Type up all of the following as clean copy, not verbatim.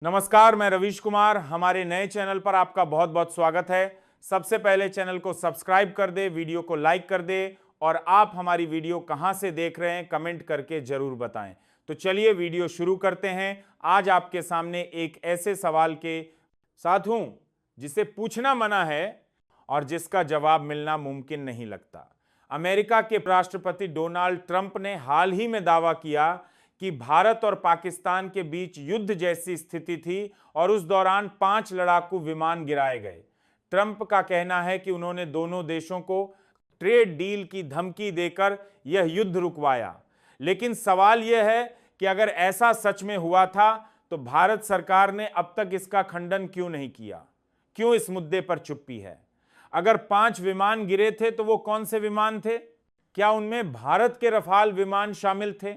नमस्कार, मैं रवीश कुमार। हमारे नए चैनल पर आपका बहुत बहुत स्वागत है। सबसे पहले चैनल को सब्सक्राइब कर दे, वीडियो को लाइक कर दे और आप हमारी वीडियो कहां से देख रहे हैं कमेंट करके जरूर बताएं। तो चलिए वीडियो शुरू करते हैं। आज आपके सामने एक ऐसे सवाल के साथ हूं जिसे पूछना मना है और जिसका जवाब मिलना मुमकिन नहीं लगता। अमेरिका के राष्ट्रपति डोनाल्ड ट्रंप ने हाल ही में दावा किया कि भारत और पाकिस्तान के बीच युद्ध जैसी स्थिति थी और उस दौरान 5 लड़ाकू विमान गिराए गए। ट्रंप का कहना है कि उन्होंने दोनों देशों को ट्रेड डील की धमकी देकर यह युद्ध रुकवाया। लेकिन सवाल यह है कि अगर ऐसा सच में हुआ था तो भारत सरकार ने अब तक इसका खंडन क्यों नहीं किया? क्यों इस मुद्दे पर चुप्पी है? अगर 5 विमान गिरे थे तो वो कौन से विमान थे? क्या उनमें भारत के रफाल विमान शामिल थे?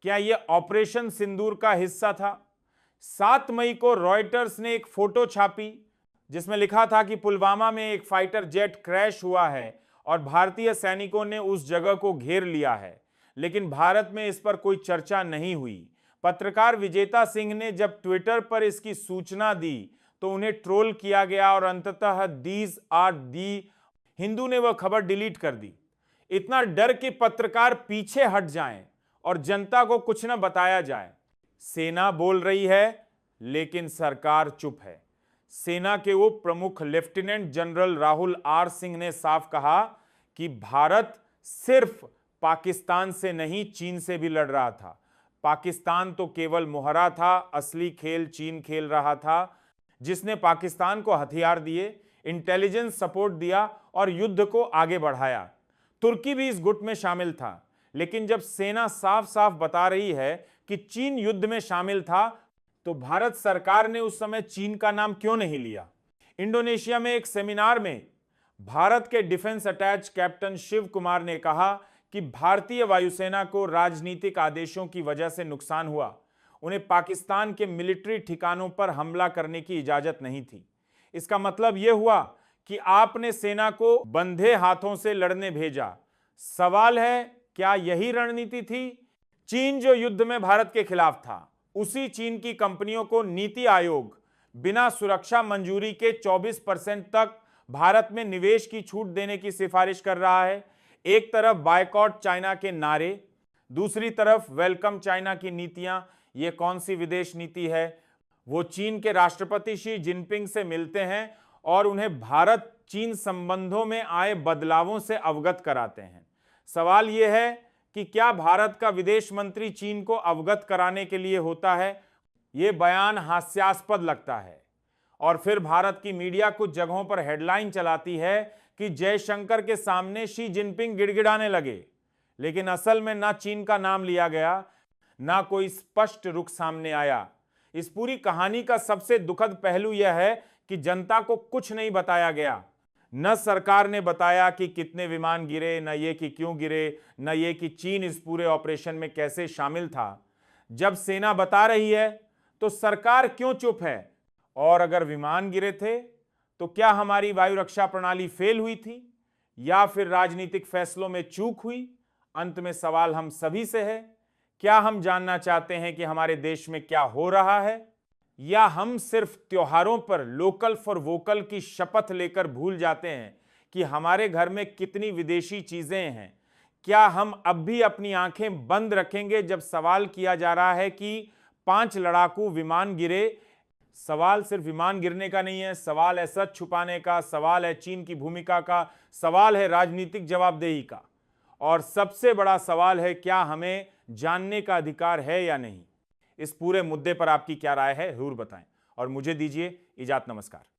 क्या यह ऑपरेशन सिंदूर का हिस्सा था? 7 मई को रॉयटर्स ने एक फोटो छापी जिसमें लिखा था कि पुलवामा में एक फाइटर जेट क्रैश हुआ है और भारतीय सैनिकों ने उस जगह को घेर लिया है, लेकिन भारत में इस पर कोई चर्चा नहीं हुई। पत्रकार विजेता सिंह ने जब ट्विटर पर इसकी सूचना दी तो उन्हें ट्रोल किया गया और अंततः दीज आर दी हिंदू ने वह खबर डिलीट कर दी। इतना डर कि पत्रकार पीछे हट जाएं और जनता को कुछ न बताया जाए। सेना बोल रही है लेकिन सरकार चुप है। सेना के उप प्रमुख lieutenant general Rahul R Singh ने साफ कहा कि भारत सिर्फ पाकिस्तान से नहीं चीन से भी लड़ रहा था। पाकिस्तान तो केवल मुहरा था, असली खेल चीन खेल रहा था, जिसने पाकिस्तान को हथियार दिए, इंटेलिजेंस सपोर्ट दिया और युद्ध को आगे बढ़ाया। तुर्की भी इस गुट में शामिल था। लेकिन जब सेना साफ साफ बता रही है कि चीन युद्ध में शामिल था तो भारत सरकार ने उस समय चीन का नाम क्यों नहीं लिया? इंडोनेशिया में एक सेमिनार में भारत के defence attache captain Shiv Kumar ने कहा कि भारतीय वायुसेना को राजनीतिक आदेशों की वजह से नुकसान हुआ। उन्हें पाकिस्तान के मिलिट्री ठिकानों पर हमला करने की इजाजत नहीं थी। इसका मतलब यह हुआ कि आपने सेना को बंधे हाथों से लड़ने भेजा। सवाल है, क्या यही रणनीति थी? चीन जो युद्ध में भारत के खिलाफ था, उसी चीन की कंपनियों को नीति आयोग बिना सुरक्षा मंजूरी के 24% तक भारत में निवेश की छूट देने की सिफारिश कर रहा है। एक तरफ बायकॉट चाइना के नारे, दूसरी तरफ वेलकम चाइना की नीतियां। ये कौन सी विदेश नीति है? वो चीन के राष्ट्रपति शी जिनपिंग से मिलते हैं और उन्हें भारत चीन संबंधों में आए बदलावों से अवगत कराते हैं। सवाल यह है कि क्या भारत का विदेश मंत्री चीन को अवगत कराने के लिए होता है? यह बयान हास्यास्पद लगता है। और फिर भारत की मीडिया कुछ जगहों पर हेडलाइन चलाती है कि जयशंकर के सामने शी जिनपिंग गिड़गिड़ाने लगे, लेकिन असल में ना चीन का नाम लिया गया, ना कोई स्पष्ट रुख सामने आया। इस पूरी कहानी का सबसे दुखद पहलू यह है कि जनता को कुछ नहीं बताया गया। न सरकार ने बताया कि कितने विमान गिरे, न ये कि क्यों गिरे, न ये कि चीन इस पूरे ऑपरेशन में कैसे शामिल था। जब सेना बता रही है तो सरकार क्यों चुप है? और अगर विमान गिरे थे तो क्या हमारी वायु रक्षा प्रणाली फेल हुई थी या फिर राजनीतिक फैसलों में चूक हुई? अंत में सवाल हम सभी से है, क्या हम जानना चाहते हैं कि हमारे देश में क्या हो रहा है, या हम सिर्फ त्योहारों पर लोकल फॉर वोकल की शपथ लेकर भूल जाते हैं कि हमारे घर में कितनी विदेशी चीजें हैं? क्या हम अब भी अपनी आंखें बंद रखेंगे जब सवाल किया जा रहा है कि 5 लड़ाकू विमान गिरे? सवाल सिर्फ विमान गिरने का नहीं है, सवाल है सच छुपाने का, सवाल है चीन की भूमिका का, सवाल है राजनीतिक जवाबदेही का, और सबसे बड़ा सवाल है, क्या हमें जानने का अधिकार है या नहीं? इस पूरे मुद्दे पर आपकी क्या राय है, जरूर बताएं और मुझे दीजिए इजाजत। नमस्कार।